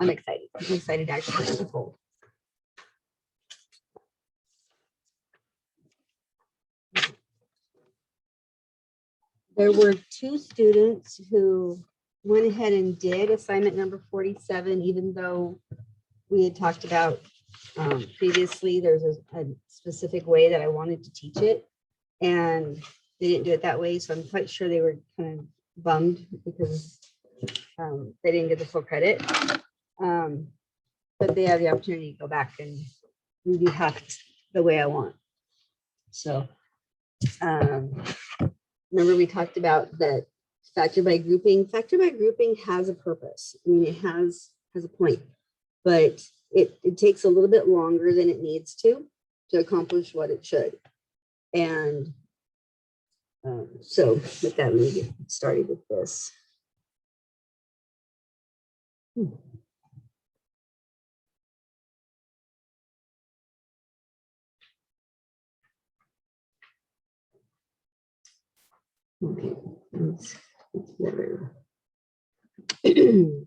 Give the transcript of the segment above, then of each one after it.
I'm excited. I'm excited to actually unfold. There were 2 students who went ahead and did assignment number 47, even though we had talked about previously, there's a specific way that I wanted to teach it, and they didn't do it that way. So I'm quite sure they were kind of bummed because they didn't get the full credit. But they have the opportunity to go back and rehacked the way I want. So remember we talked about that factor by grouping. Factor by grouping has a purpose. I mean, it has a point, but it takes a little bit longer than it needs to accomplish what it should. And so with that, let me get started with this. Okay, that's better. Okay,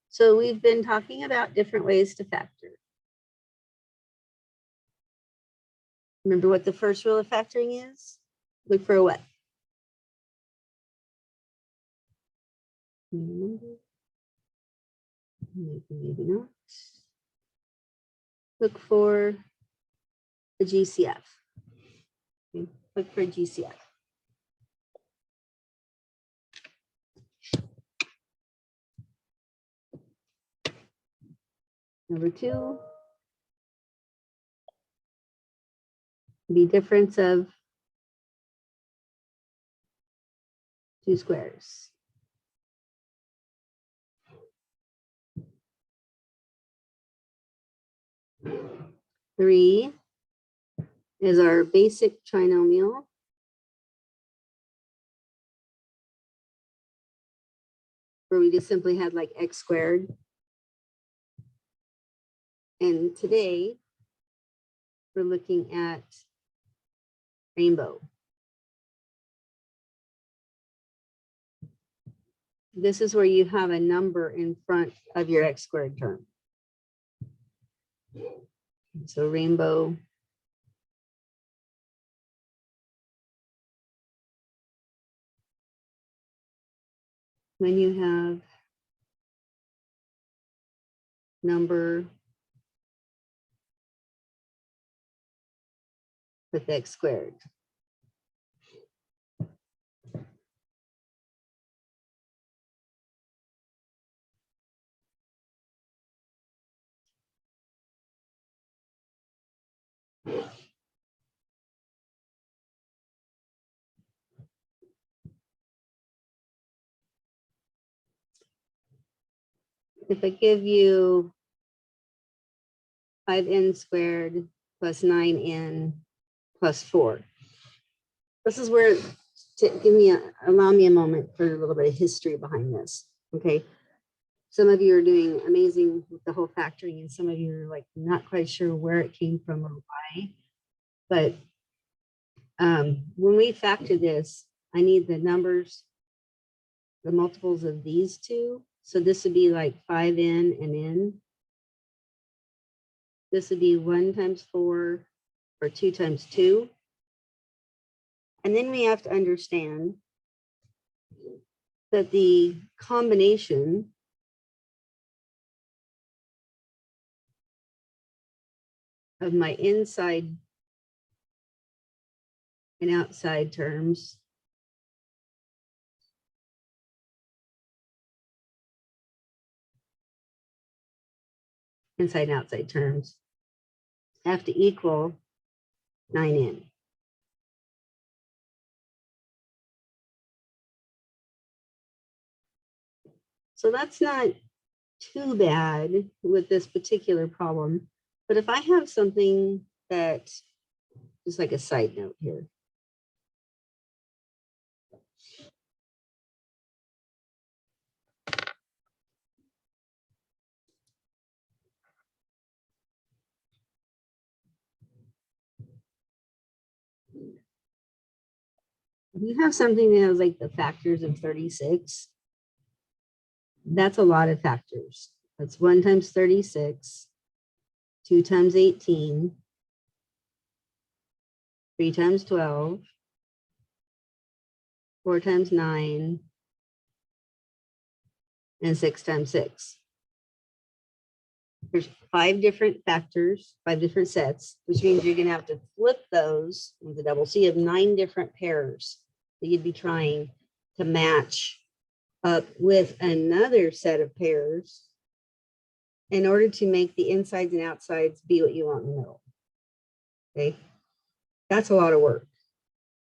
so we've been talking about different ways to factor. Remember what the first rule of factoring is? Look for a what? Maybe not. Look for a GCF. Okay. Look for a GCF. Number 2, the difference of 2 squares. Three is our basic trinomial. Where we just simply had like x squared. And today we're looking at rainbow. This is where you have a number in front of your x squared term. So rainbow. When you have number with x squared. If I give you 5n squared plus 9n plus 4. This is where, allow me a moment for a little bit of history behind this, okay? Some of you are doing amazing with the whole factoring, and some of you are like not quite sure where it came from or why. But when we factor this, I need the numbers, the multiples of these 2. So this would be like 5n and n. This would be 1 times 4 or 2 times 2. And then we have to understand that the combination of my inside and outside terms inside and outside terms have to equal 9n. So that's not too bad with this particular problem. But if I have something that is like a side note here. you have something that has like the factors of 36, that's a lot of factors. That's 1 times 36, 2 times 18, 3 times 12, 4 times 9, and 6 times 6. There's 5 different factors, 5 different sets, which means you're going to have to flip those with the double. So you have 9 different pairs that you'd be trying to match up with another set of pairs in order to make the insides and outsides be what you want in the middle. Okay, that's a lot of work,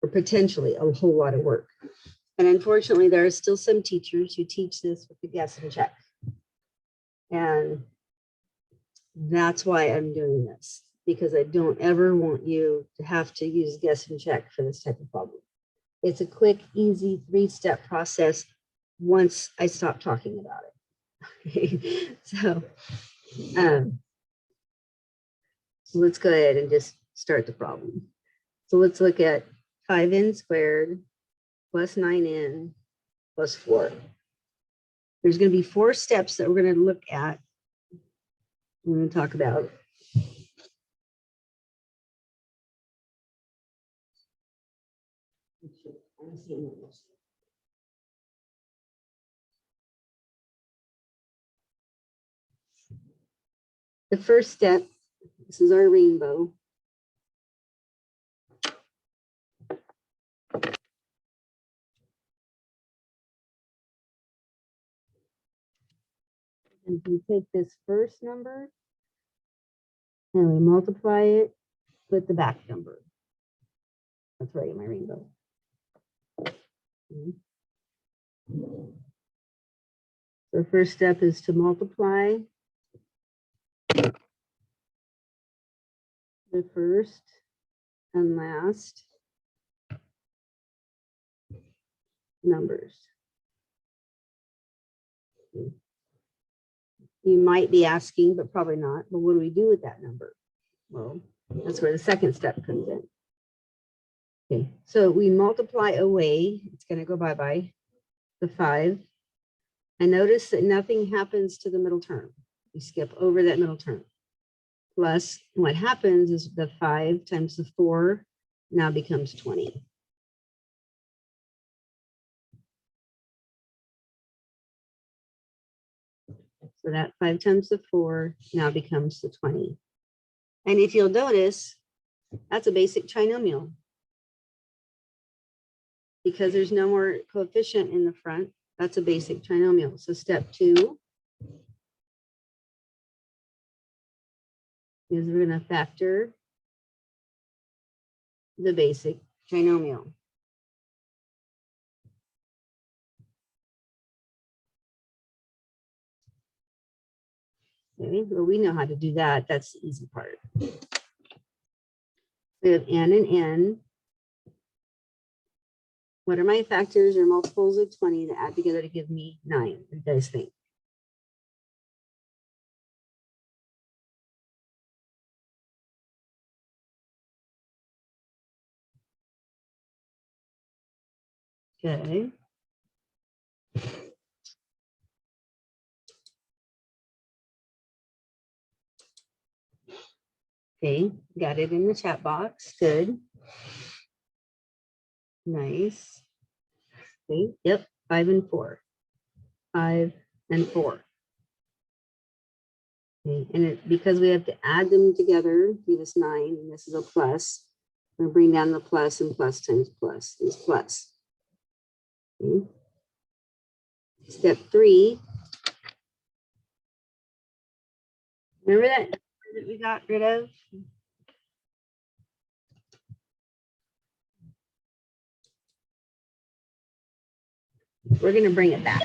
or potentially a whole lot of work. And unfortunately, there are still some teachers who teach this with the guess and check. And that's why I'm doing this, because I don't ever want you to have to use guess and check for this type of problem. It's a quick, easy 3-step process once I stop talking about it. So let's go ahead and just start the problem. So let's look at 5n squared plus 9n plus 4. There's going to be 4 steps that we're going to look at. We're going to talk about. The first step, this is our rainbow. And we take this first number and we multiply it with the back number. That's right, my rainbow. So first step is to multiply the first and last numbers. You might be asking, but probably not, but what do we do with that number? Well, that's where the second step comes in. Okay, so we multiply away, it's going to go bye-bye, the 5. And notice that nothing happens to the middle term. We skip over that middle term. Plus, what happens is the 5 times the 4 now becomes 20. So that 5 times the 4 now becomes the 20. And if you'll notice, that's a basic trinomial. Because there's no more coefficient in the front, that's a basic trinomial. So step 2 is we're going to factor the basic trinomial. Okay, well, we know how to do that. That's the easy part. We have n and n. What are my factors or multiples of 20 to add together to give me 9? What do you guys think? Okay. Okay, got it in the chat box. Good. Nice. Okay, yep, 5 and 4. 5 and 4. Okay, and because we have to add them together, give us 9, and this is a plus. We're going to bring down the plus, and plus times plus is plus. Okay. Step 3. Remember that we got rid of? We're going to bring it back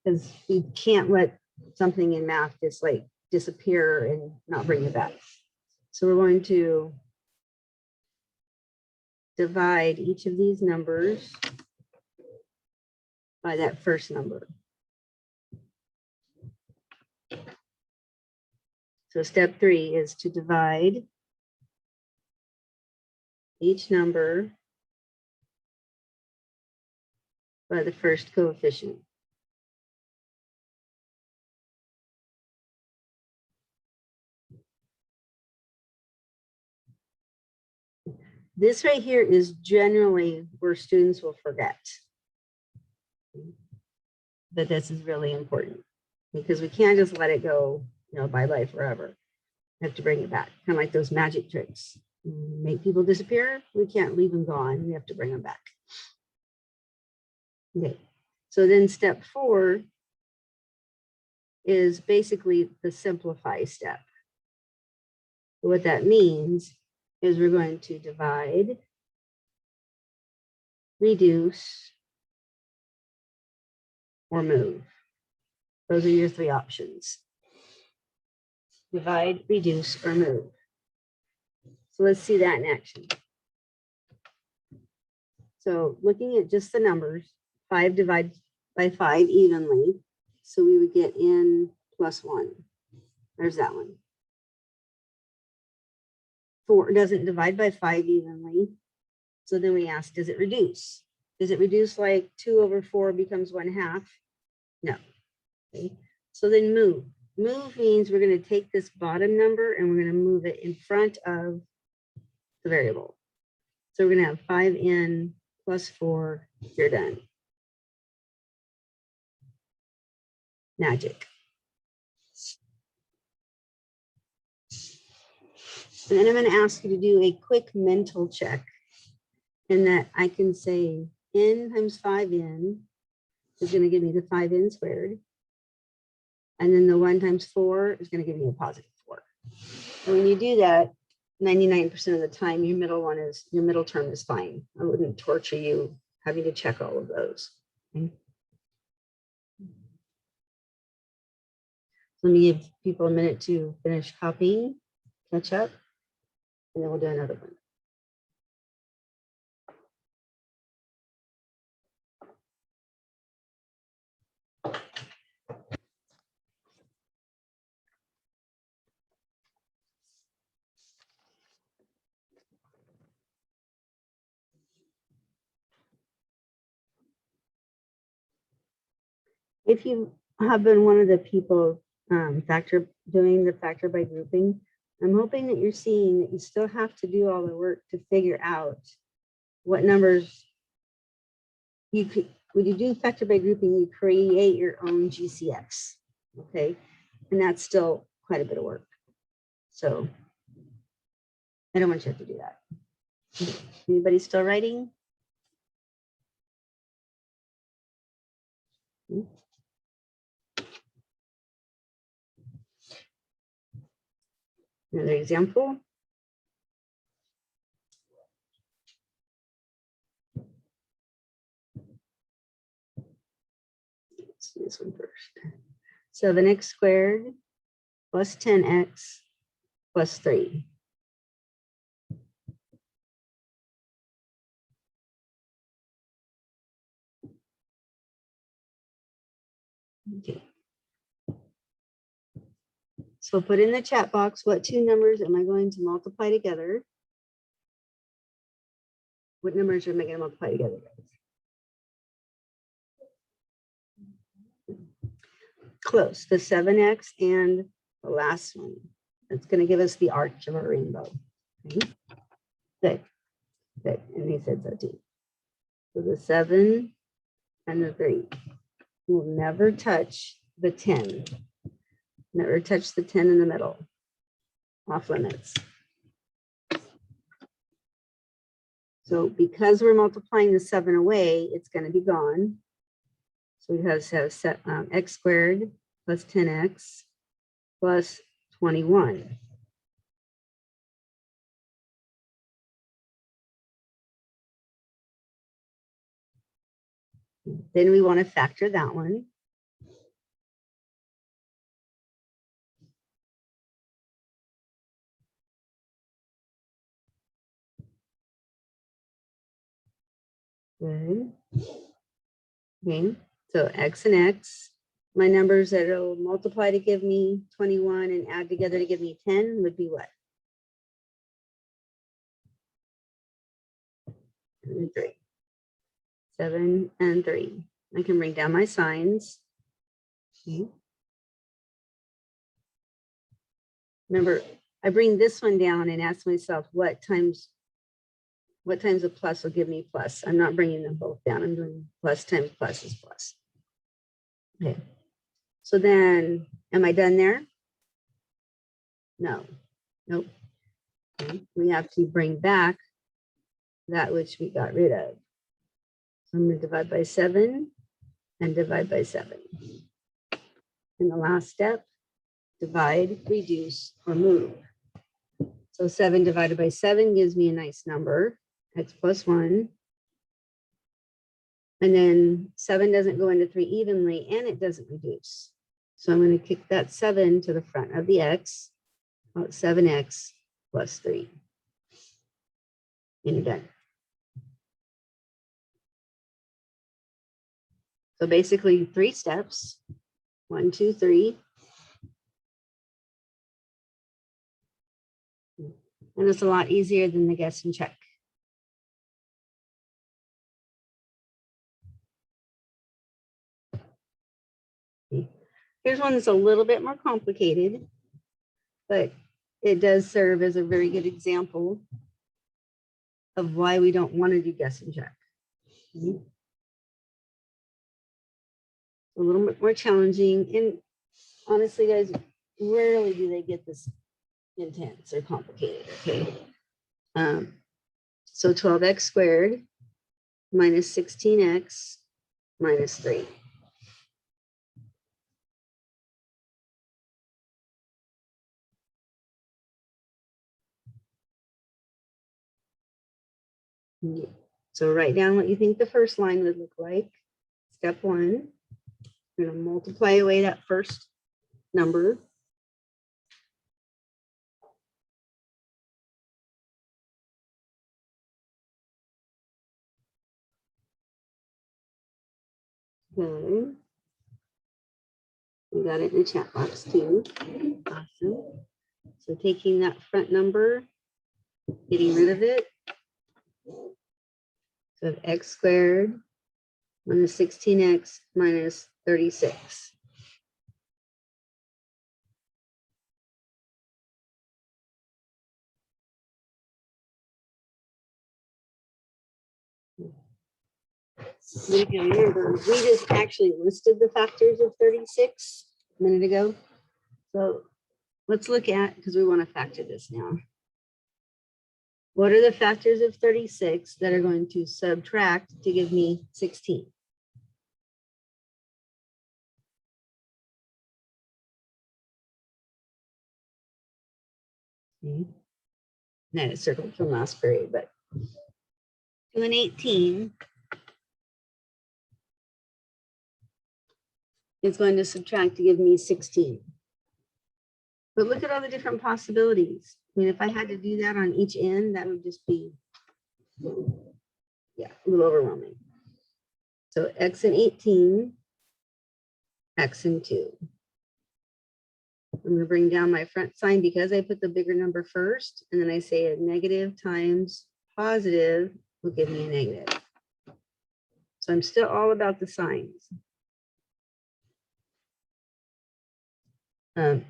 because we can't let something in math just like disappear and not bring it back. So we're going to divide each of these numbers by that first number. So step 3 is to divide each number by the first coefficient. This right here is generally where students will forget. But this is really important because we can't just let it go, bye-bye forever. We have to bring it back, kind of like those magic tricks. Make people disappear. We can't leave them gone. We have to bring them back. Okay, so then step 4 is basically the simplify step. What that means is we're going to divide, reduce, or move. Those are your 3 options. Divide, reduce, or move. So let's see that in action. So looking at just the numbers, 5 divided by 5 evenly. So we would get n plus 1. There's that one. 4 doesn't divide by 5 evenly. So then we ask, does it reduce? Does it reduce like 2 over 4 becomes 1/2? No. Okay. So then move. Move means we're going to take this bottom number and we're going to move it in front of the variable. So we're going to have 5n plus 4. You're done. Magic. And then I'm going to ask you to do a quick mental check in that I can say n times 5n is going to give me the 5n squared. And then the 1 times 4 is going to give me a positive 4. And when you do that, 99% of the time, your middle term is fine. I wouldn't torture you having to check all of those. Okay? So let me give people a minute to finish copying, catch up, and then we'll do another one. If you have been one of the people doing the factor by grouping, I'm hoping that you're seeing that you still have to do all the work to figure out what numbers you could. When you do factor by grouping, you create your own GCX, okay? And that's still quite a bit of work. So I don't want you to have to do that. Anybody still writing? Another example. Let's do this one first. 7x squared plus 10x plus 3. Okay. So put in the chat box, what 2 numbers am I going to multiply together? What numbers am I going to multiply together? Close, the 7x and the last one. That's going to give us the arch of a rainbow. Okay. Good, good, and he said so too. So the 7 and the 3 will never touch the 10. Never touch the 10 in the middle. Off limits. So because we're multiplying the 7 away, it's going to be gone. So we have x squared plus 10x plus 21. Then we want to factor that one. Good. Okay, so x and x, my numbers that it'll multiply to give me 21 and add together to give me 10 would be what? 3. 7 and 3. I can bring down my signs. Okay. Remember, I bring this one down and ask myself what times a plus will give me plus. I'm not bringing them both down. I'm doing plus times plus is plus. Okay. So then, am I done there? No. Nope. Okay. We have to bring back that which we got rid of. So I'm going to divide by 7 and divide by 7. In the last step, divide, reduce, or move. So 7 divided by 7 gives me a nice number, x plus 1. And then 7 doesn't go into 3 evenly, and it doesn't reduce. So I'm going to kick that 7 to the front of the x, 7x plus 3. And you're done. So basically 3 steps, 1, 2, 3. And it's a lot easier than the guess and check. Here's one that's a little bit more complicated, but it does serve as a very good example of why we don't want to do guess and check. A little bit more challenging. And honestly, guys, rarely do they get this intense or complicated, okay? So 12x squared minus 16x minus 3. So write down what you think the first line would look like. Step 1, we're going to multiply away that first number. Okay. We got it in the chat box too. Awesome. So taking that front number, getting rid of it. So x squared minus 16x minus 36. If you remember, we just actually listed the factors of 36 a minute ago. So let's look at, because we want to factor this now. What are the factors of 36 that are going to subtract to give me 16? Okay. Then it's circled from last period, but 2 and 18 is going to subtract to give me 16. But look at all the different possibilities. I mean, if I had to do that on each end, that would just be, yeah, a little overwhelming. So x and 18, x and 2. I'm going to bring down my front sign because I put the bigger number first, and then I say a negative times positive will give me a negative. So I'm still all about the signs.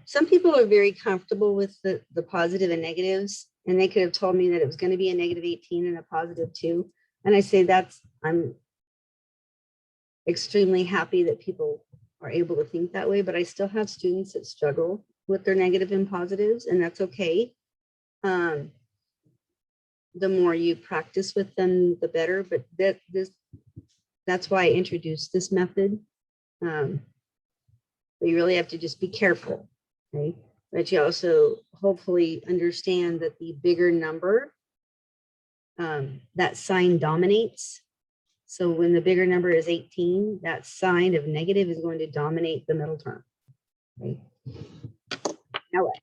Some people are very comfortable with the positive and negatives, and they could have told me that it was going to be a negative 18 and a positive 2. And I say I'm extremely happy that people are able to think that way, but I still have students that struggle with their negative and positives, and that's okay. The more you practice with them, the better, but that's why I introduced this method. But you really have to just be careful, okay? But you also hopefully understand that the bigger number, that sign dominates. So when the bigger number is 18, that sign of negative is going to dominate the middle term. Okay. Now what?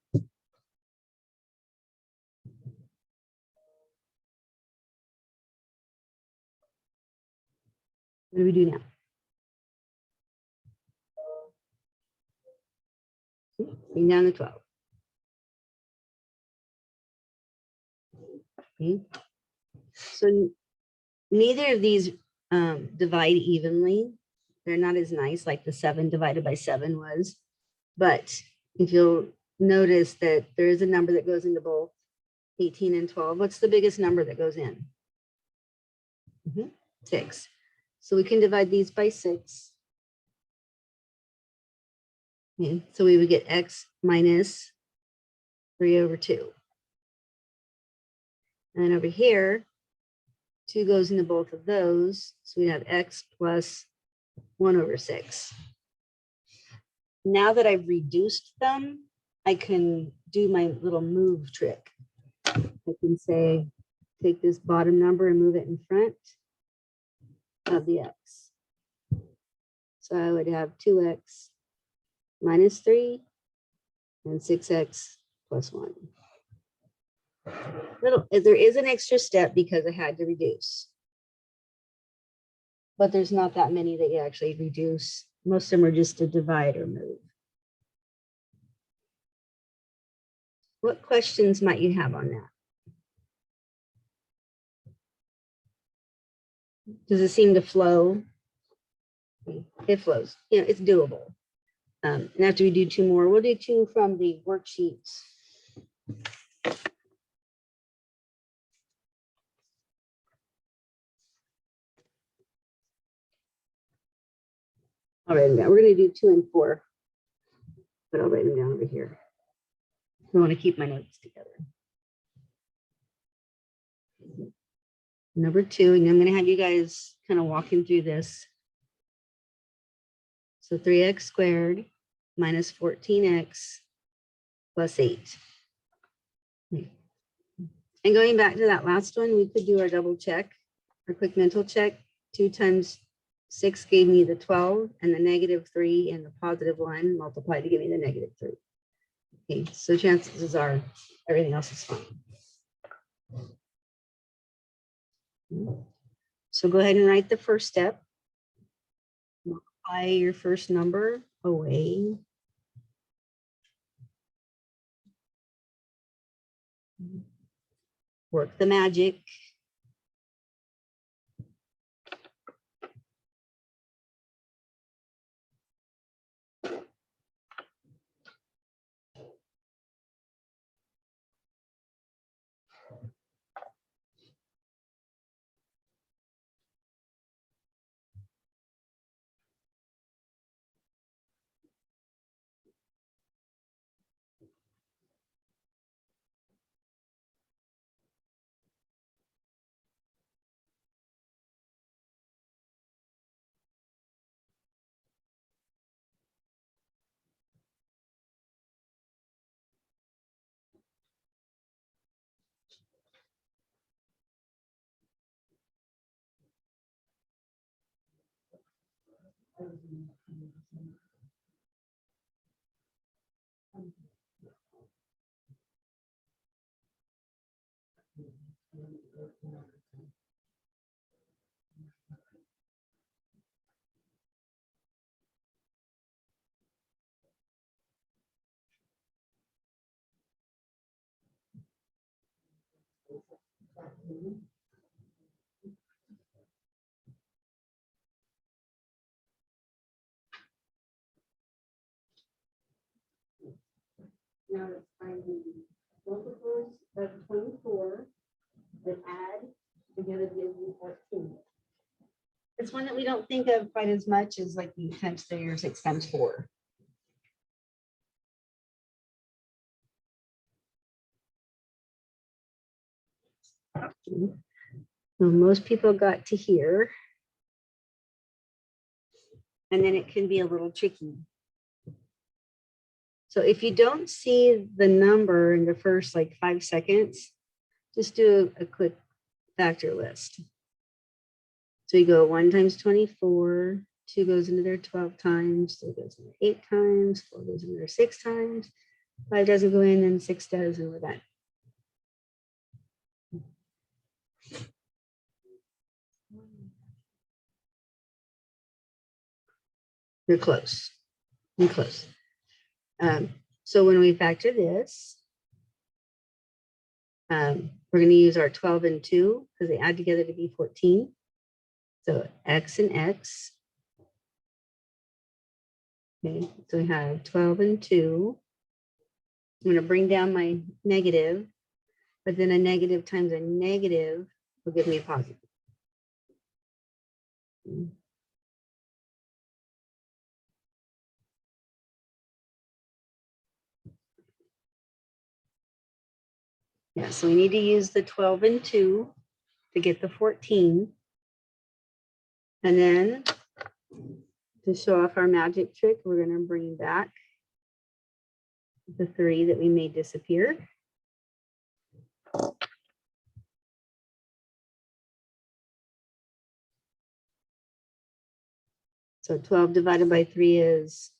What do we do now? Bring down the 12. Okay. So neither of these divide evenly. They're not as nice like the 7 divided by 7 was. But if you'll notice that there is a number that goes into both 18 and 12. What's the biggest number that goes in? 6. So we can divide these by 6. Okay, so we would get x minus 3 over 2. And over here, 2 goes into both of those. So we have x plus 1 over 6. Now that I've reduced them, I can do my little move trick. I can say, take this bottom number and move it in front of the x. So I would have 2x minus 3 and 6x plus 1. There is an extra step because I had to reduce. But there's not that many that you actually reduce. Most of them are just to divide or move. What questions might you have on that? Does it seem to flow? It flows. You know, it's doable. And after we do 2 more, we'll do 2 from the worksheets. I'll write them down. We're going to do 2 and 4, but I'll write them down over here. I want to keep my notes together. Number 2, and I'm going to have you guys kind of walking through this. So 3x squared minus 14x plus 8. And going back to that last one, we could do our double check, our quick mental check. 2 times 6 gave me the 12, and the negative 3 and the positive 1 multiplied to give me the negative 3. Okay, so chances are everything else is fine. So go ahead and write the first step. Multiply your first number away. Work the magic. Now let's find the multiples of 24 that add together to give you 14. It's one that we don't think of quite as much as like the times 3 or 6 times 4. So most people got to here. And then it can be a little tricky. So if you don't see the number in the first like 5 seconds, just do a quick factor list. So you go 1 times 24, 2 goes into there 12 times, 3 goes in there 8 times, 4 goes in there 6 times, 5 doesn't go in, and 6 does, and we're done. You're close. You're close. So when we factor this, we're going to use our 12 and 2 because they add together to be 14. So X and X. Okay, so we have 12 and 2. I'm going to bring down my negative, but then a negative times a negative will give me a positive. Yeah, so we need to use the 12 and 2 to get the 14. And then to show off our magic trick, we're going to bring back the 3 that we made disappear. So 12 divided by 3 is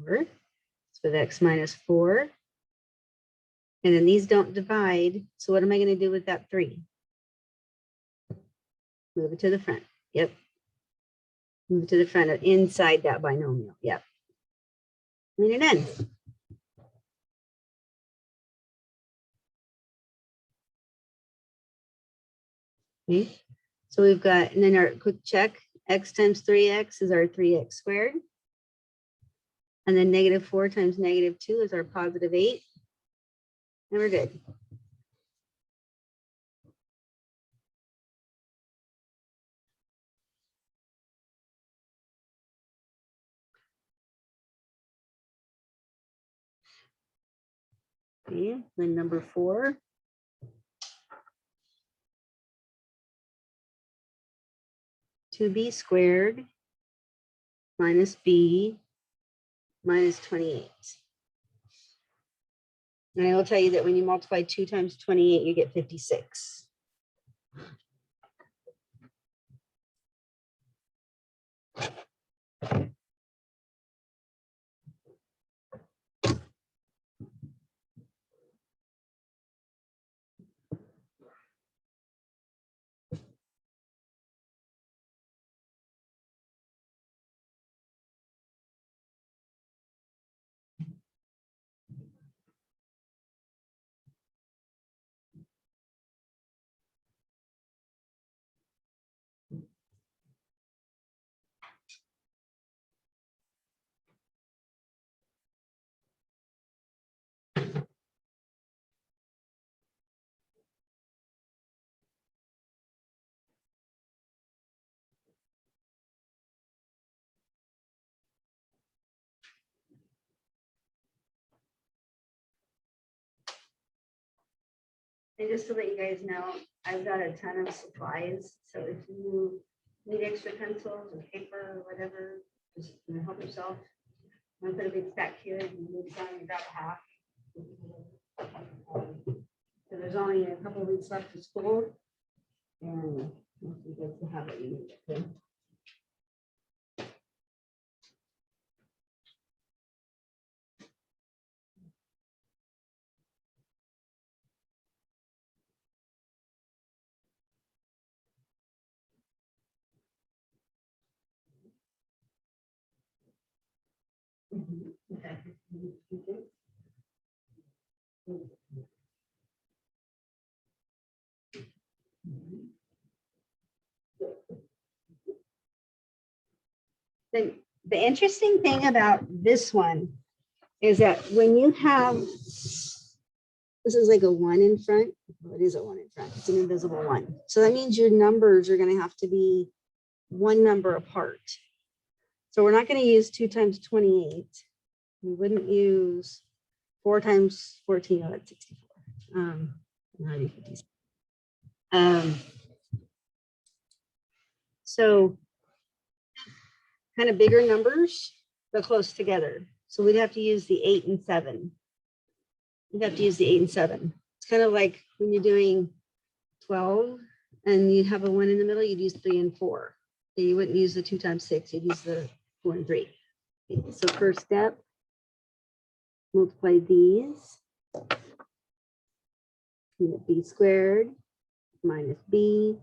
4. So with X minus 4. And then these don't divide. So what am I going to do with that 3? Move it to the front. Yep. Move it to the front of inside that binomial. Yep. And you're done. Okay. So we've got, and then our quick check, X times 3X is our 3X squared. And then negative 4 times negative 2 is our positive 8. And we're good. Okay, then number 4. Two b squared minus b minus 28. And I will tell you that when you multiply 2 times 28, you get 56. And just to let you guys know, I've got a ton of supplies. So if you need extra pencils or paper or whatever, just help yourself. I'm gonna put a big stack here and move down and grab a half. So there's only a couple of weeks left of school. And you guys will have what you need. Okay? The interesting thing about this one is that when you have, this is like a 1 in front. Well, it is a 1 in front. It's an invisible 1. So that means your numbers are going to have to be one number apart. So we're not going to use 2 times 28. We wouldn't use 4 times 14. Oh, that's 64. So kind of bigger numbers, but close together. So we'd have to use the 8 and 7. We'd have to use the 8 and 7. It's kind of like when you're doing 12 and you have a 1 in the middle, you'd use 3 and 4. So you wouldn't use the 2 times 6, you'd use the 4 and 3. Okay, so first step, multiply these. You get b squared minus b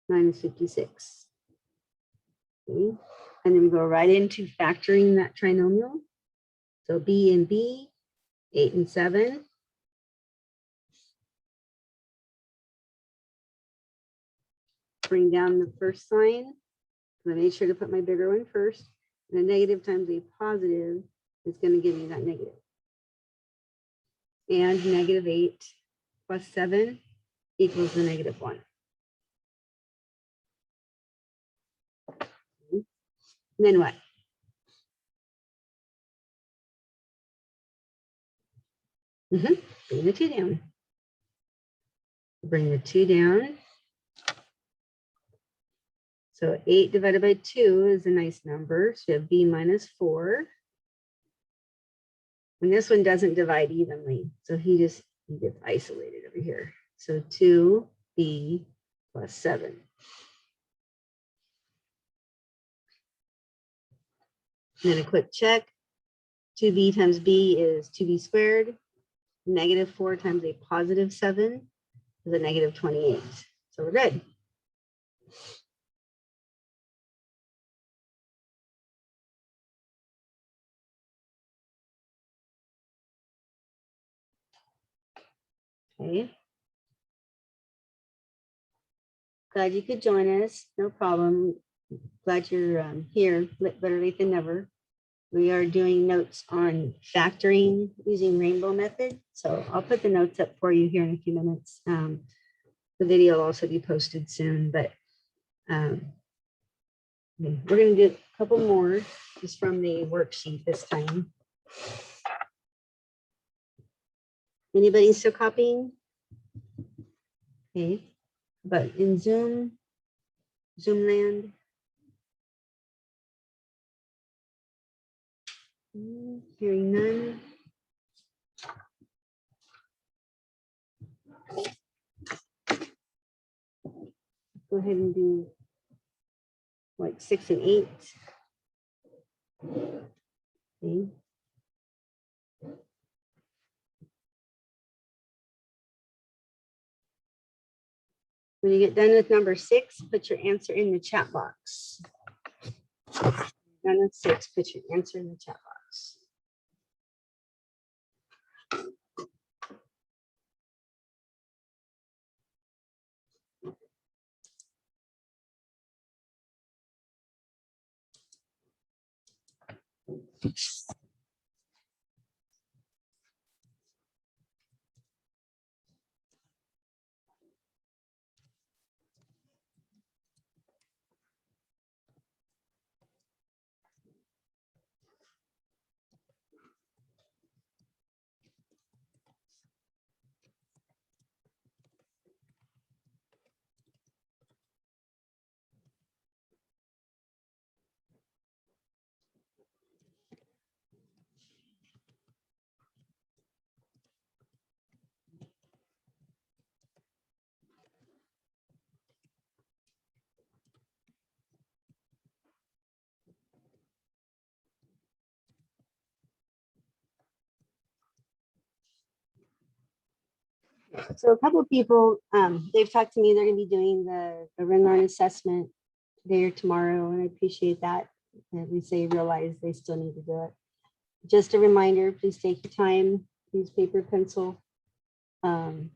minus 56. Okay. And then we go right into factoring that trinomial. So b and b, 8 and 7. bring down the first sign. I made sure to put my bigger one first. And a negative times a positive is going to give you that negative. And -8 plus 7 equals the -1. And then what? Bring the 2 down. Bring the 2 down. So 8 divided by 2 is a nice number. So you have b minus 4. And this one doesn't divide evenly. So he gets isolated over here. So 2b plus 7. And then a quick check. 2b times b is 2b squared. -4 times a positive 7 is a -28. So we're good. Okay. Glad you could join us. No problem. Glad you're here. Better late than never. We are doing notes on factoring using rainbow method. So I'll put the notes up for you here in a few minutes. The video will also be posted soon, but we're going to do a couple more just from the worksheet this time. Anybody still copying? Okay, but in Zoom land. Hearing none. Go ahead and do like 6 and 8. Okay. When you get done with number 6, put your answer in the chat box. Done with 6, put your answer in the chat box. So a couple of people, they've talked to me, they're going to be doing the RenLearn assessment today or tomorrow, and I appreciate that. At least they realize they still need to do it. Just a reminder, please take your time, use paper, pencil. It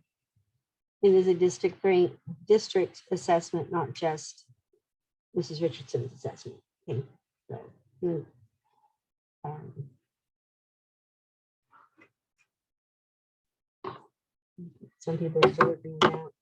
is a district assessment, not just Mrs. Richardson's assessment. Okay, so some people are still working it out.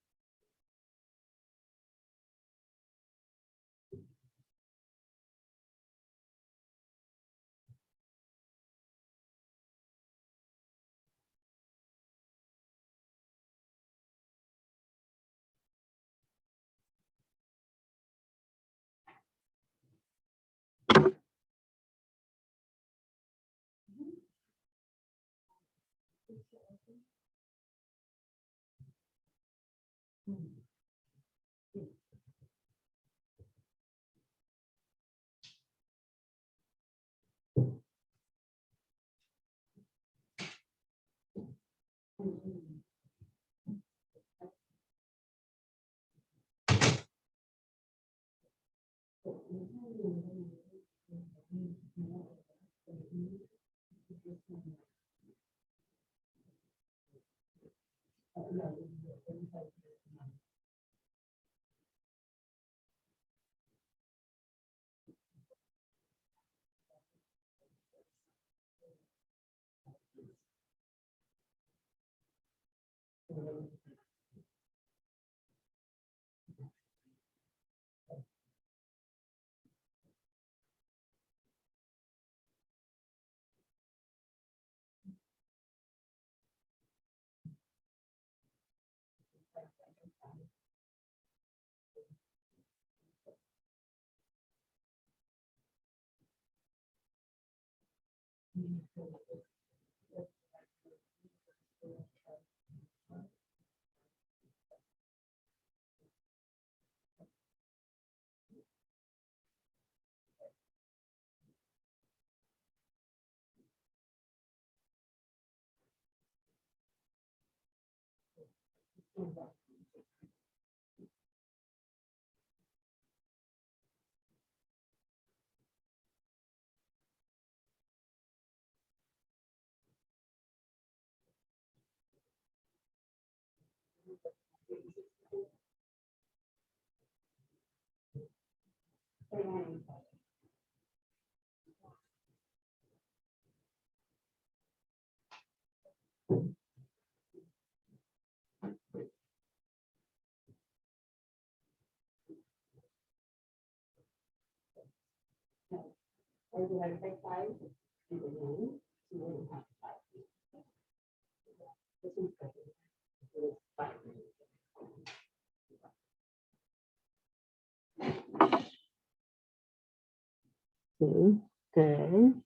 Okay, good.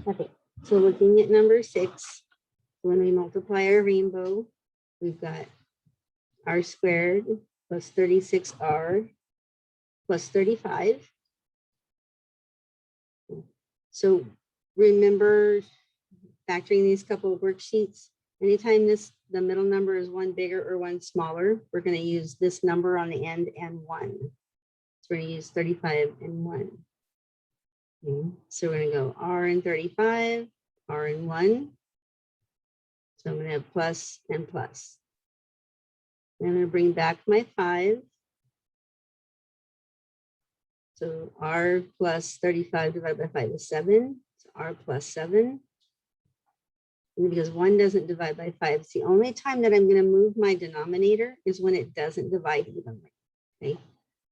Okay, so looking at number 6, when we multiply our rainbow, we've got r squared plus 36r plus 35. So remember factoring these couple of worksheets, anytime the middle number is one bigger or one smaller, we're going to use this number on the end and 1. So we're going to use 35 and 1. Okay. So we're going to go r and 35, r and 1. So I'm going to have plus and plus. Then I'm going to bring back my 5. So r plus 35 divided by 5 is 7. So r plus 7. And because 1 doesn't divide by 5, it's the only time that I'm going to move my denominator is when it doesn't divide evenly. Okay,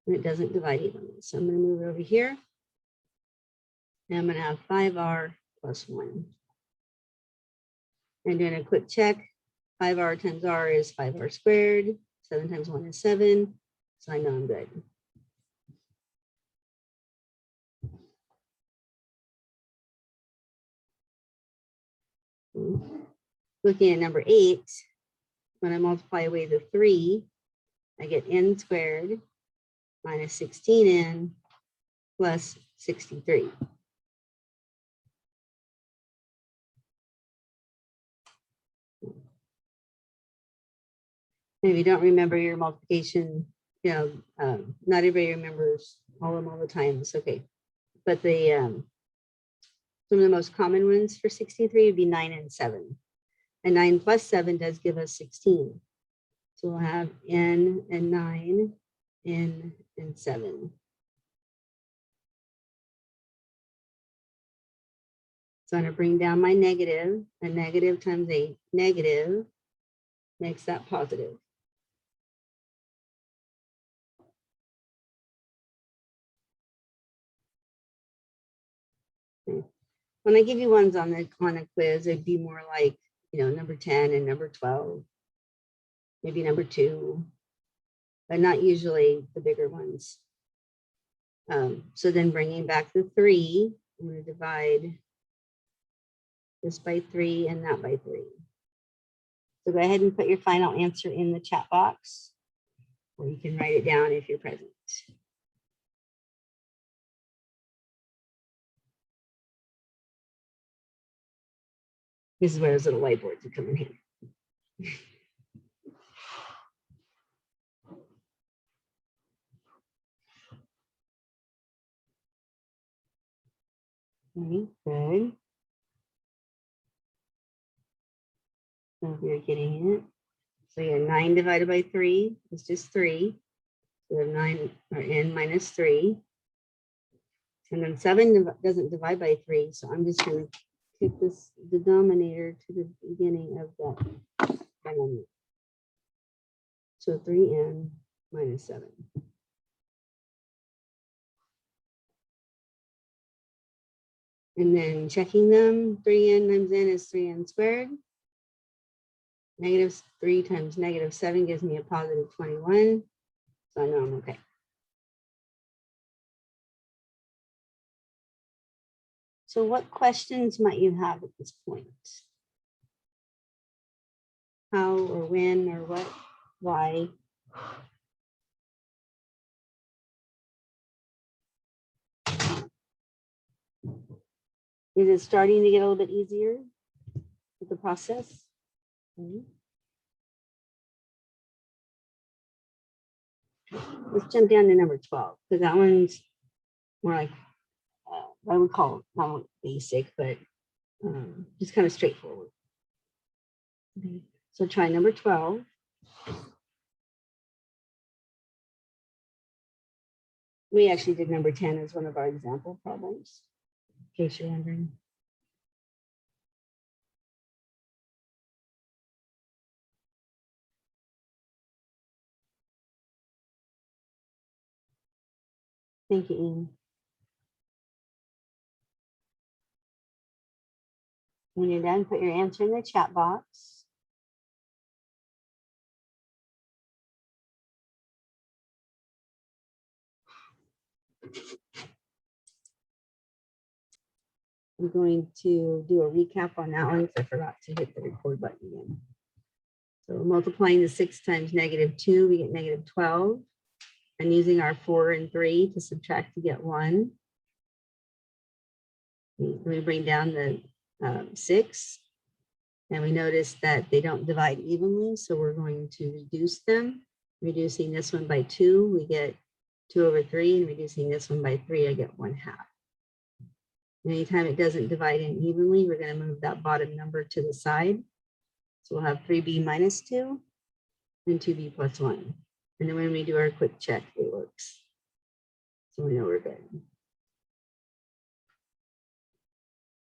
when it doesn't divide evenly. So I'm going to move it over here. And I'm going to have 5r plus 1. And doing a quick check, 5r times r is 5r squared. 7 times 1 is 7. So I know I'm good. Looking at number 8, when I multiply away the 3, I get n squared minus 16n plus 63. And if you don't remember your multiplication, not everybody remembers all of them all the time. It's okay. But the some of the most common ones for 63 would be 9 and 7. And 9 plus 7 does give us 16. So we'll have n and 9, n and 7. So I'm going to bring down my negative. A negative times a negative makes that positive. Okay. When I give you ones on a quiz, it'd be more like, number 10 and number 12, maybe number 2, but not usually the bigger ones. So then bringing back the 3, I'm going to divide this by 3 and that by 3. So go ahead and put your final answer in the chat box, or you can write it down if you're present. This is where those little whiteboards would come in handy. Okay, good. So you're getting it. So you have 9 divided by 3 is just 3. So we have 9 or n minus 3. And then 7 doesn't divide by 3. So I'm just going to kick this denominator to the beginning of that denominator. So 3n minus 7. And then checking them, 3n times n is 3n squared. Negative 3 times negative 7 gives me a positive 21. So I know I'm okay. So what questions might you have at this point? How or when or what, why? Is it starting to get a little bit easier with the process? Okay. Let's jump down to number 12, because that one's more like, I would call it not basic, but just kind of straightforward. Okay. So try number 12. We actually did number 10 as one of our example problems, in case you're wondering. Thank you, Ian. When you're done, put your answer in the chat box. I'm going to do a recap on that one because I forgot to hit the record button again. So multiplying the 6 times -2, we get -12. And using our 4 and 3 to subtract to get 1. We bring down the 6. And we notice that they don't divide evenly, so we're going to reduce them. Reducing this one by 2, we get 2/3, and reducing this one by 3, I get 1/2. Anytime it doesn't divide in evenly, we're going to move that bottom number to the side. So we'll have 3b minus 2 and 2b plus 1. And then when we do our quick check, it works. So we know we're good.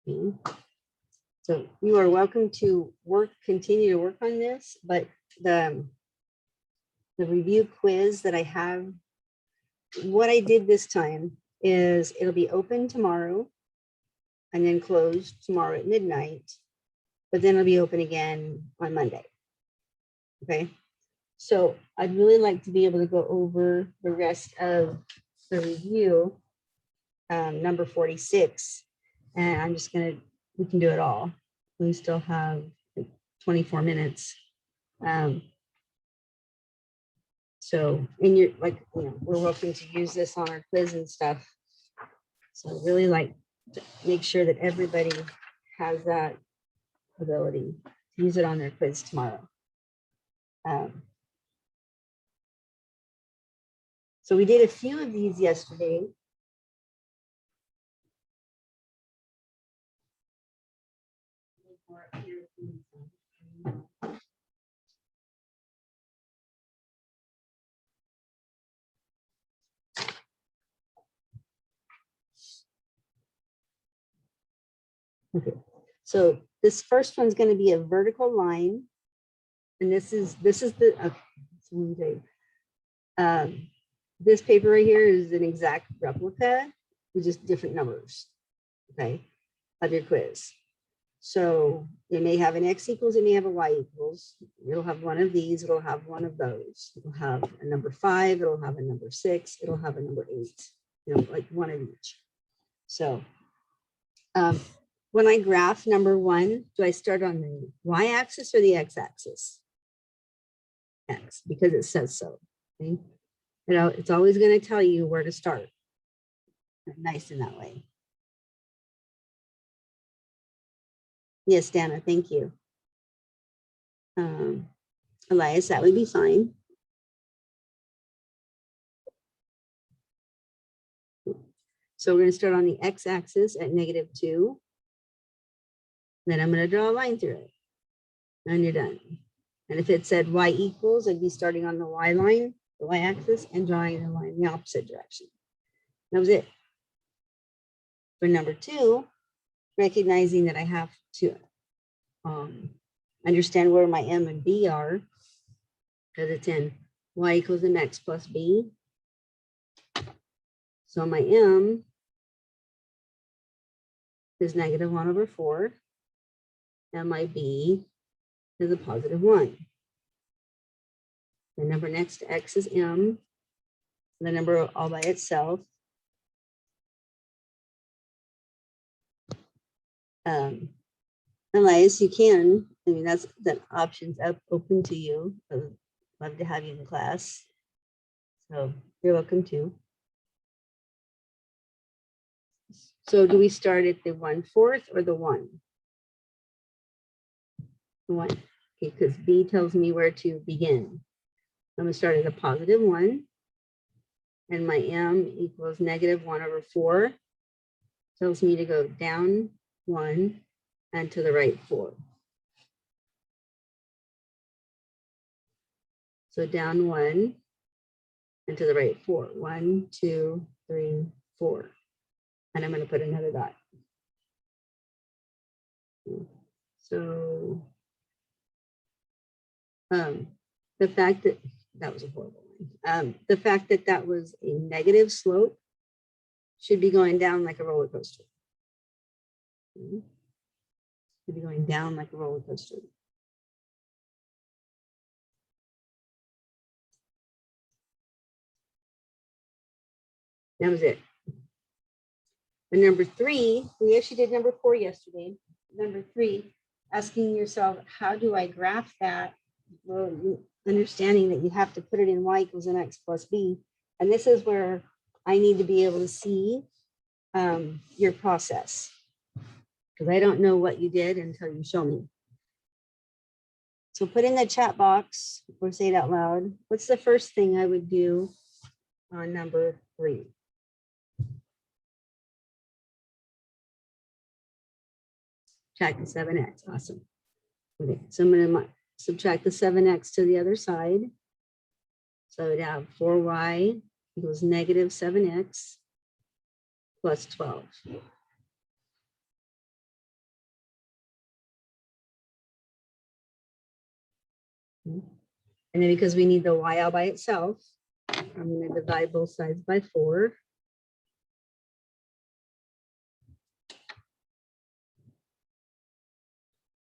Okay. So you are welcome to continue to work on this, but the review quiz that I have, what I did this time is it'll be open tomorrow and then closed tomorrow at midnight, but then it'll be open again on Monday. Okay. So I'd really like to be able to go over the rest of the review, number 46, and I'm just gonna, we can do it all. We still have 24 minutes. So, and you're like, you know, we're welcome to use this on our quiz and stuff. So I really like to make sure that everybody has that ability to use it on their quiz tomorrow. So we did a few of these yesterday. Okay, so this first one's going to be a vertical line, and this is the this paper right here is an exact replica with just different numbers, okay, of your quiz. So it may have an x equals, it may have a y equals. It'll have one of these, it'll have one of those. It'll have a number 5, it'll have a number 6, it'll have a number 8, you know, like one of each. So when I graph number 1, do I start on the y-axis or the x-axis? X, because it says so. Okay? You know, it's always going to tell you where to start. Nice in that way. Yes, Dana, thank you. Elias, that would be fine. So we're going to start on the x-axis at -2. Then I'm going to draw a line through it. And you're done. And if it said y equals, I'd be starting on the y line, the y-axis, and drawing the line in the opposite direction. That was it. For number 2, recognizing that I have to understand where my m and b are, because it's in y equals mx plus b. So my m is -1/4, and my b is a +1. The number next to x is m, the number all by itself Elias, you can. I mean, that option's open to you. I would love to have you in class. So you're welcome to. So do we start at the 1/4 or the 1? The 1. Okay, because B tells me where to begin. I'm going to start at a positive 1. And my M equals -1/4. Tells me to go down 1 and to the right 4. So down 1 and to the right 4. 1, 2, 3, 4. And I'm going to put another dot. So the fact that that was a horrible one. The fact that that was a negative slope should be going down like a roller coaster. Should be going down like a roller coaster. That was it. And number 3, we actually did number 4 yesterday. Number 3, asking yourself, how do I graph that? Well, understanding that you have to put it in y equals mx plus b. And this is where I need to be able to see your process, because I don't know what you did until you show me. So put in the chat box or say it out loud. What's the first thing I would do on number 3? Subtract the 7x. Awesome. Okay, so I'm going to subtract the 7x to the other side. So I would have 4y equals -7x plus 12. And then because we need the y all by itself, I'm going to divide both sides by 4.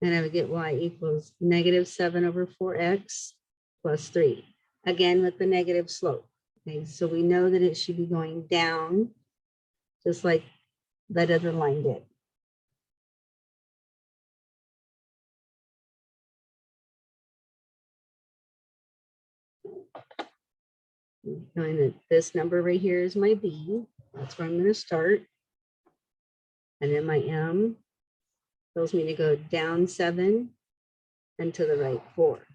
And I would get y equals -7/4x plus 3. Again, with the negative slope. Okay, so we know that it should be going down, just like that other line did. Knowing that this number right here is my b, that's where I'm going to start. And then my m tells me to go down 7 and to the right 4.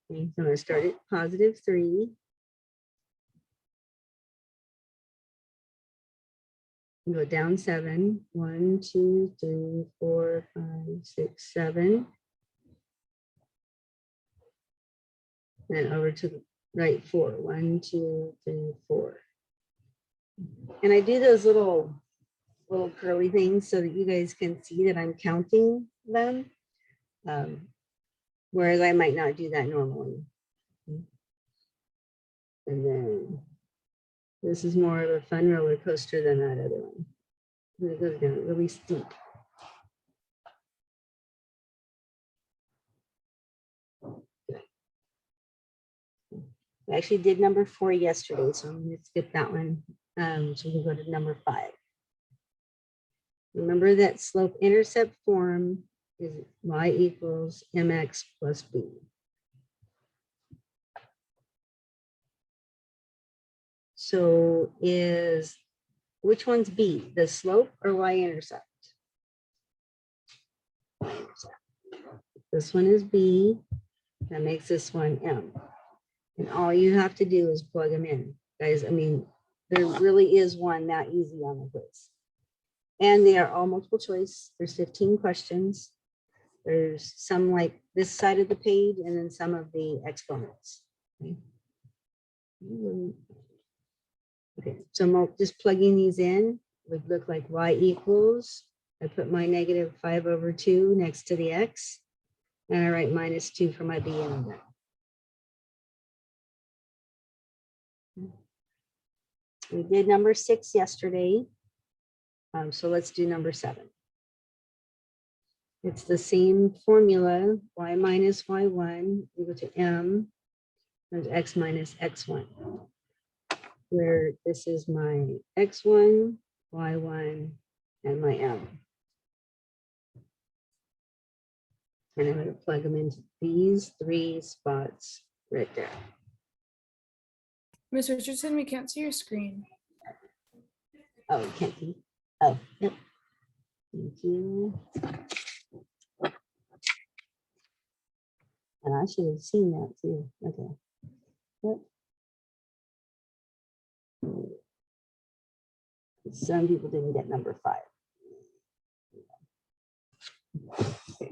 Okay, so I'm going to start at +3. And go down 7. 1, 2, 3, 4, 5, 6, 7. And over to the right 4. 1, 2, 3, 4. And I do those little curly things so that you guys can see that I'm counting them. Whereas I might not do that normally. And then this is more of a fun roller coaster than that other one. It goes down really steep. I actually did number 4 yesterday, so I'm going to skip that one. So we go to number 5. Remember that slope intercept form is y equals mx plus b. So which one's b, the slope or y-intercept? This one is b, that makes this one m. And all you have to do is plug them in. Guys, I mean, there really is one that easy on the quiz. And they are all multiple choice. There's 15 questions. There's some like this side of the page and then some of the exponents. Okay, so I'm just plugging these in. Would look like y equals, I put my -5/2 next to the x, and I write -2 for my b in there. We did number 6 yesterday. So let's do number 7. It's the same formula, y minus y1 equal to m times x minus x1, where this is my x1, y1, and my m. And I'm going to plug them into these 3 spots right there. Ms. Richardson, we can't see your screen. Oh, you can't see. Oh, yep. Thank you. And I should have seen that too. Okay. Yep. Some people didn't get number 5. Okay.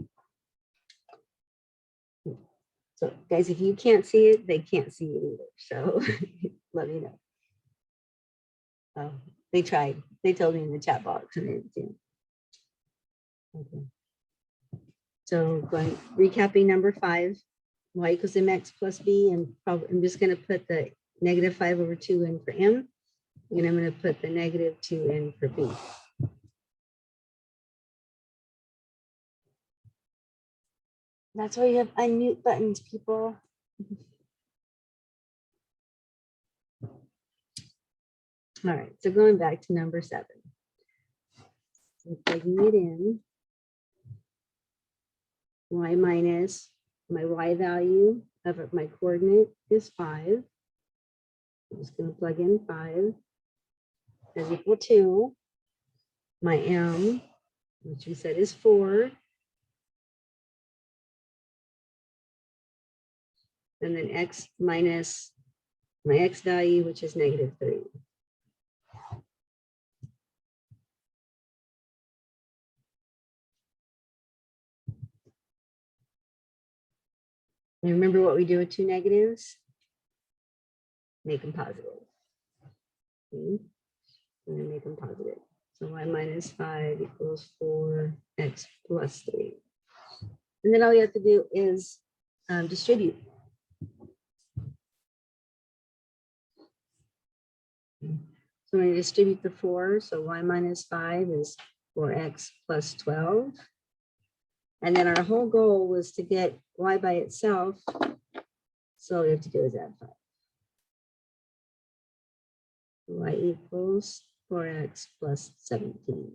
So guys, if you can't see it, they can't see it either. So let me know. Oh, they tried. They told me in the chat box and they didn't see it. Okay. So going recapping number 5, y equals mx plus b, and probably I'm just going to put the negative 5 over 2 in for m, and I'm going to put the negative 2 in for b. That's why you have unmute buttons, people. All right, so going back to number 7. So plugging it in, y minus my y value of my coordinate is 5. I'm just going to plug in 5 is equal to my m, which we said is 4. And then x minus my x value, which is negative 3. And remember what we do with 2 negatives? Make them positive. Okay. And then make them positive. So y minus 5 equals 4x plus 3. And then all you have to do is distribute. So when you distribute the 4, so y minus 5 is 4x plus 12. And then our whole goal was to get y by itself. So all we have to do is add 5. Y equals 4x plus 17.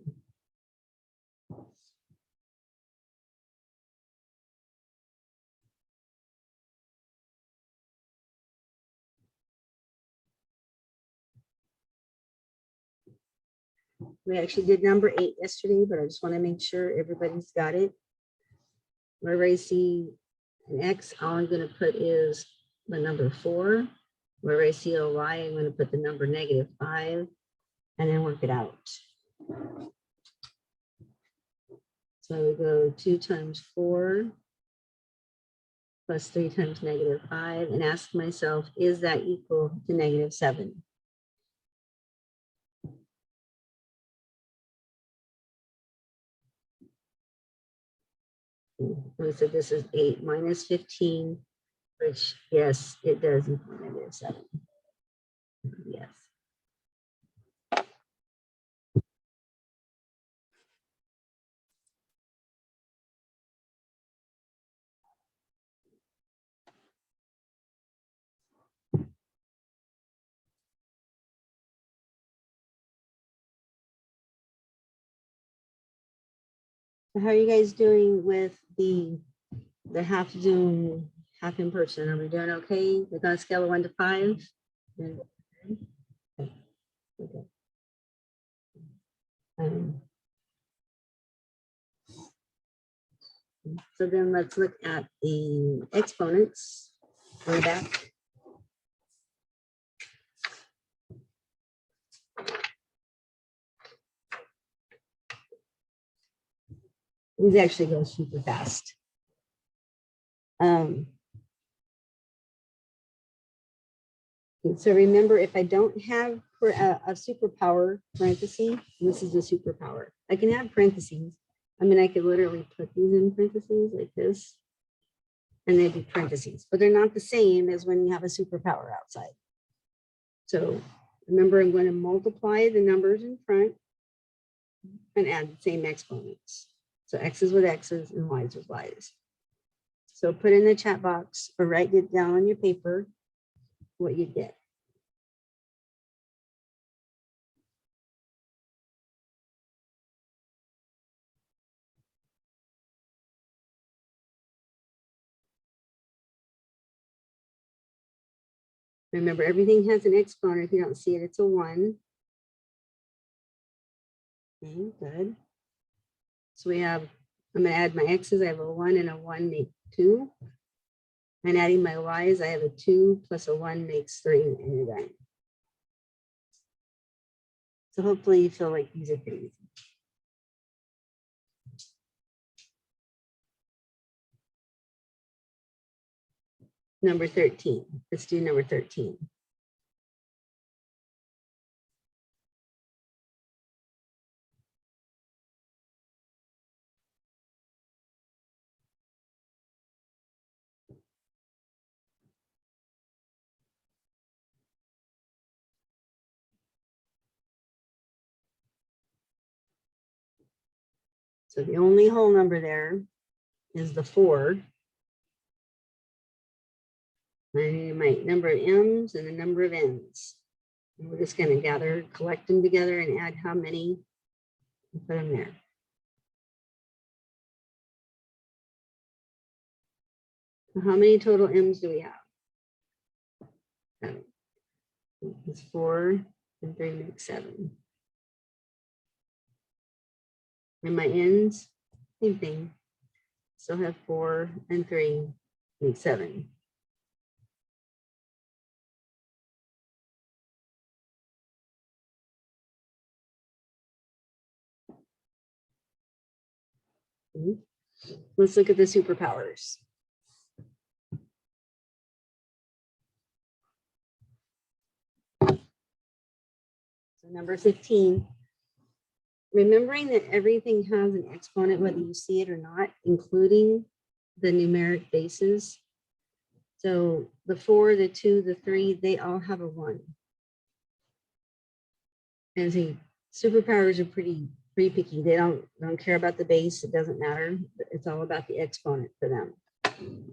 We actually did number 8 yesterday, but I just want to make sure everybody's got it. Wherever I see an X, all I'm going to put is the number 4. Wherever I see a Y, I'm going to put the number negative 5 and then work it out. So I would go 2 times 4 plus 3 times negative 5 and ask myself, is that equal to negative 7? And so this is 8 minus 15, which, yes, it does equal negative 7. Yes. How are you guys doing with the half Zoom, half in person? Are we doing okay? We're on a scale of 1 to 5? Okay. Okay. So then let's look at the exponents on the back. These actually go super fast. So remember, if I don't have a superpower parenthesis, this is a superpower. I can have parentheses. I mean, I could literally put these in parentheses like this, and they'd be parentheses, but they're not the same as when you have a superpower outside. So remember, I'm going to multiply the numbers in front and add the same exponents. So X's with X's and Y's with Y's. So put in the chat box or write it down on your paper what you get. Remember, everything has an exponent. If you don't see it, it's a 1. Okay, good. So we have, I'm going to add my X's. I have a 1 and a 1 make 2. And adding my Y's, I have a 2 plus a 1 makes 3, and you're done. So hopefully you feel like these are pretty easy. Number 13. Let's do number 13. So the only whole number there is the 4. I need my number of M's and the number of N's. And we're just going to collect them together and add how many and put them there. So how many total M's do we have? 7. It's 4 and 3 make 7. And my N's, same thing. Still have 4 and 3 make 7. Let's look at the superpowers. So number 15, remembering that everything has an exponent, whether you see it or not, including the numeric bases. So the 4, the 2, the 3, they all have a 1. And the superpowers are pretty picky. They don't care about the base. It doesn't matter. It's all about the exponent for them.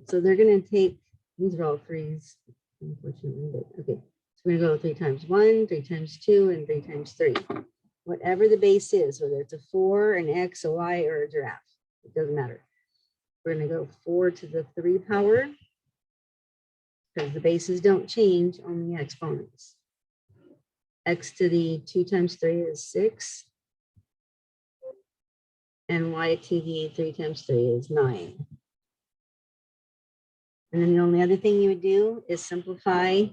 So they're going to take, these are all 3s, unfortunately, but okay. So we're going to go 3 times 1, 3 times 2, and 3 times 3. Whatever the base is, whether it's a 4, an X, a Y, or a giraffe, it doesn't matter. We're going to go 4 to the 3 power because the bases don't change, only exponents. X to the 2 times 3 is 6. And Y to the 3 times 3 is 9. And then the only other thing you would do is simplify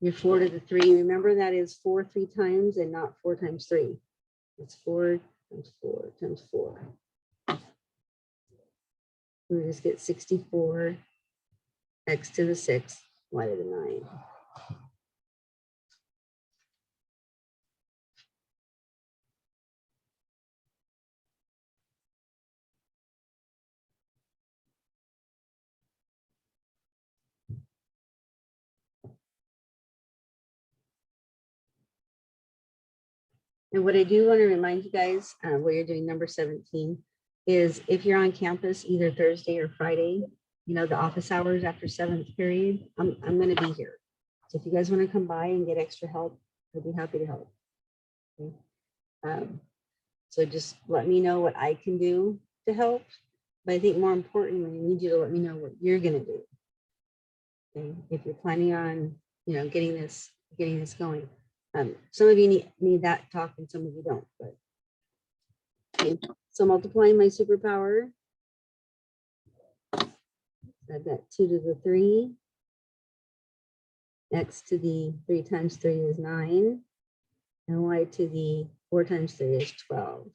your 4 to the 3. Remember that is 4 3 times and not 4 times 3. It's 4 times 4 times 4. We just get 64, X to the 6, Y to the 9. And what I do want to remind you guys, while you're doing number 17, is if you're on campus either Thursday or Friday, you know, the office hours after 7th period, I'm going to be here. So if you guys want to come by and get extra help, I'd be happy to help. Okay. So just let me know what I can do to help. But I think more importantly, I need you to let me know what you're going to do. Okay. If you're planning on, you know, getting this going. Some of you need that talk and some of you don't. But okay. So multiplying my superpower, I've got 2 to the 3. X to the 3 times 3 is 9. And Y to the 4 times 3 is 12.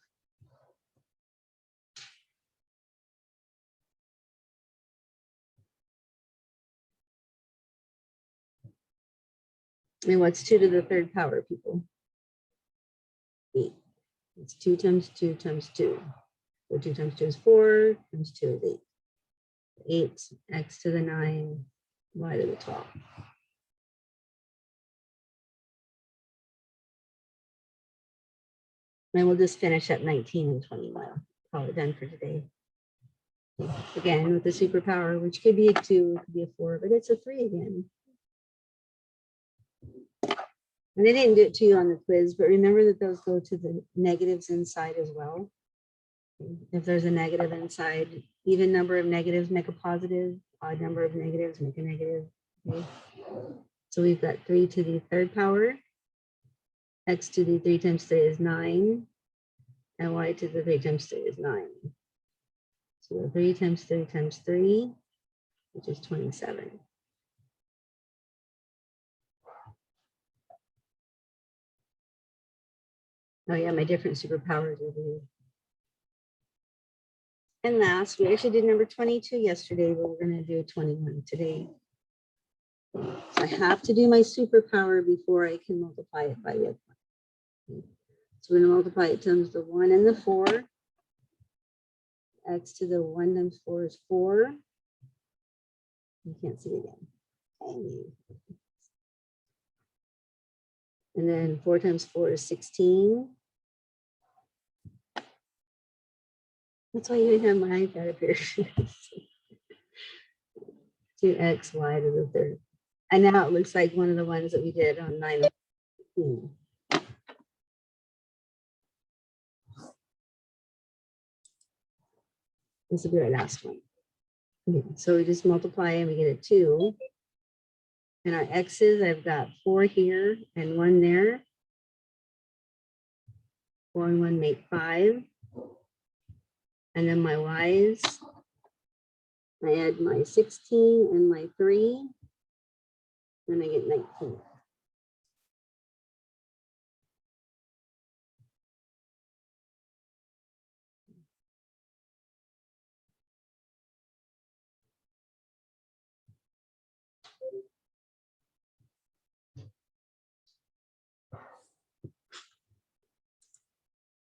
And what's 2 to the 3rd power, people? 8. It's 2 times 2 times 2. So 2 times 2 is 4, times 2 is 8. 8, X to the 9, Y to the 12. And we'll just finish at 19 and 20 now. call it done for today. Again, with the superpower, which could be a 2, it could be a 4, but it's a 3 again. And they didn't do it to you on the quiz, but remember that those go to the negatives inside as well. If there's a negative inside, even number of negatives make a positive, odd number of negatives make a negative. Okay. So we've got 3 to the 3rd power. X to the 3 times 3 is 9. And y to the 3 times 3 is 9. So 3 times 3 times 3, which is 27. Oh yeah, my different superpowers over here. And last, we actually did number 22 yesterday, but we're going to do 21 today. So I have to do my superpower before I can multiply it by the other one. So we're going to multiply it times the 1 and the 4. X to the 1 times 4 is 4. You can't see it again. Okay. And then 4 times 4 is 16. That's why you have my iPad up here. 2x y to the 3rd. And now it looks like one of the ones that we did on 9. This will be our last one. Okay, so we just multiply and we get a 2. And our x's, I've got 4 here and 1 there. 4 and 1 make 5. And then my y's, I add my 16 and my 3. Then I get 19.